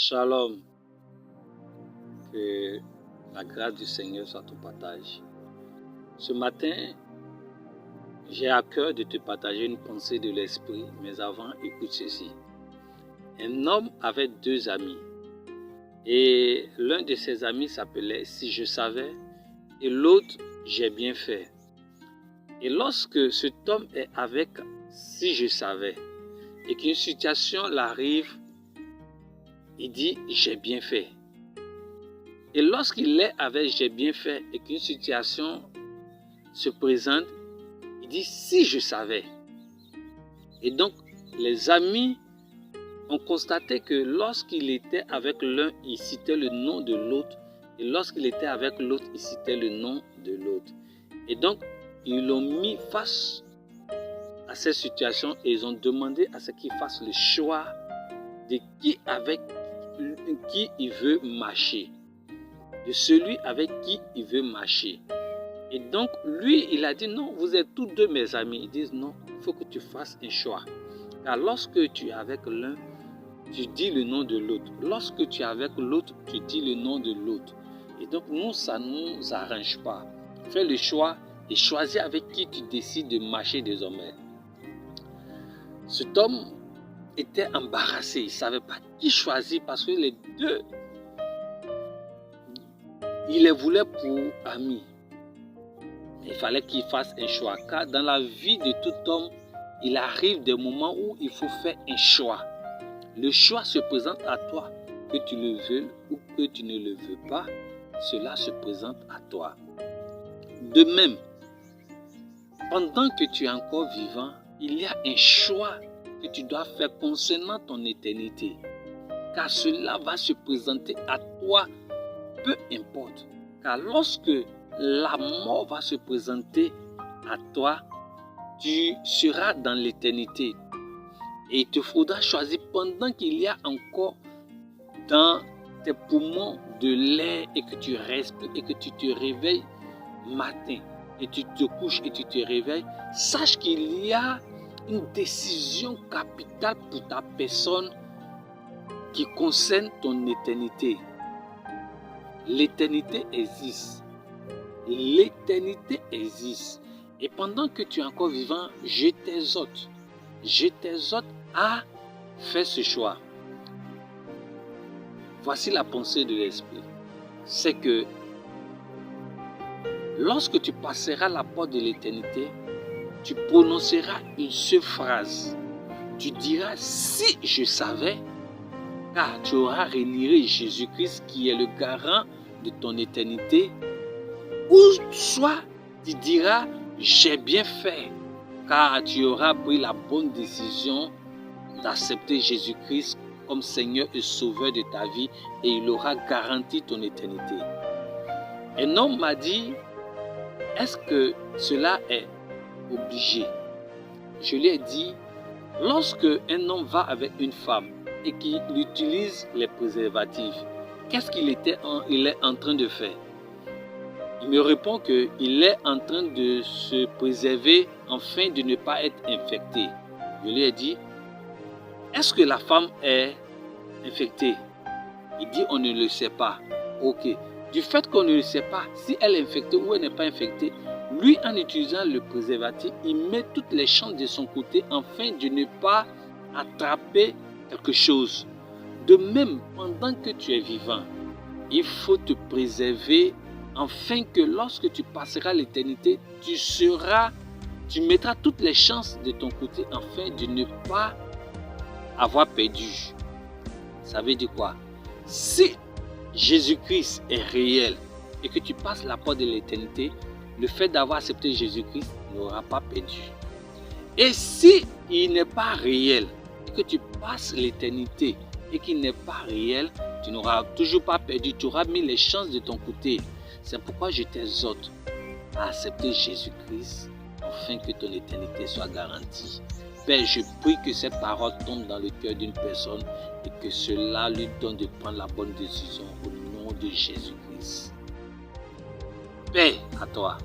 Shalom, que la grâce du Seigneur soit ton partage. Ce matin, j'ai à cœur de te partager une pensée de l'esprit, mais avant, écoute ceci. Un homme avait deux amis, et l'un de ses amis s'appelait « Si je savais » et l'autre « J'ai bien fait ». Et lorsque cet homme est avec « Si je savais » et qu'une situation l'arrive, il dit « J'ai bien fait ». Et lorsqu'il est avec « J'ai bien fait » et qu'une situation se présente, il dit « Si je savais ». Et donc, les amis ont constaté que lorsqu'il était avec l'un, il citait le nom de l'autre. Et lorsqu'il était avec l'autre, il citait le nom de l'autre. Et donc, ils l'ont mis face à cette situation et ils ont demandé à ce qu'il fasse le choix de qui avec qui il veut marcher. De celui avec qui il veut marcher. Et donc, lui, il a dit non, vous êtes tous deux mes amis. Ils disent non, il faut que tu fasses un choix. Car lorsque tu es avec l'un, tu dis le nom de l'autre. Lorsque tu es avec l'autre, tu dis le nom de l'autre. Et donc, nous, ça ne nous arrange pas. Fais le choix et choisis avec qui tu décides de marcher désormais. Cet homme était embarrassé. Il ne savait pas qui choisir parce que les deux, il les voulait pour amis. Il fallait qu'il fasse un choix. Car dans la vie de tout homme, il arrive des moments où il faut faire un choix. Le choix se présente à toi, que tu le veuilles ou que tu ne le veux pas, cela se présente à toi. De même, pendant que tu es encore vivant, il y a un choix que tu dois faire concernant ton éternité. Car cela va se présenter à toi, peu importe. Car lorsque la mort va se présenter à toi, tu seras dans l'éternité. Et il te faudra choisir pendant qu'il y a encore dans tes poumons de l'air et que tu respires et que tu te réveilles matin et tu te couches et tu te réveilles. Sache qu'il y a une décision capitale pour ta personne qui concerne ton éternité. L'éternité existe. L'éternité existe. Et pendant que tu es encore vivant, je t'exhorte à faire ce choix. Voici la pensée de l'esprit. C'est que lorsque tu passeras la porte de l'éternité, tu prononceras une seule phrase. Tu diras « Si je savais », car tu auras rénéré Jésus-Christ qui est le garant de ton éternité. Ou soit tu diras « J'ai bien fait », car tu auras pris la bonne décision d'accepter Jésus-Christ comme Seigneur et Sauveur de ta vie et il aura garanti ton éternité. Un homme m'a dit, est-ce que cela est obligé? Je lui ai dit, lorsque un homme va avec une femme et qu'il utilise les préservatifs, qu'est-ce qu'il est en train de faire? Il me répond qu'il est en train de se préserver afin de ne pas être infecté. Je lui ai dit, est-ce que la femme est infectée? Il dit, on ne le sait pas. Ok. Du fait qu'on ne le sait pas, si elle est infectée ou elle n'est pas infectée, lui, en utilisant le préservatif, il met toutes les chances de son côté afin de ne pas attraper quelque chose. De même, pendant que tu es vivant, il faut te préserver afin que lorsque tu passeras l'éternité, tu mettras toutes les chances de ton côté afin de ne pas avoir perdu. Ça veut dire quoi? Si Jésus-Christ est réel et que tu passes la porte de l'éternité, le fait d'avoir accepté Jésus-Christ n'aura pas perdu. Et si il n'est pas réel et que tu passes l'éternité et qu'il n'est pas réel, tu n'auras toujours pas perdu, tu auras mis les chances de ton côté. C'est pourquoi je t'exhorte à accepter Jésus-Christ afin que ton éternité soit garantie. Père, je prie que cette parole tombe dans le cœur d'une personne et que cela lui donne de prendre la bonne décision au nom de Jésus-Christ. Paix à toi.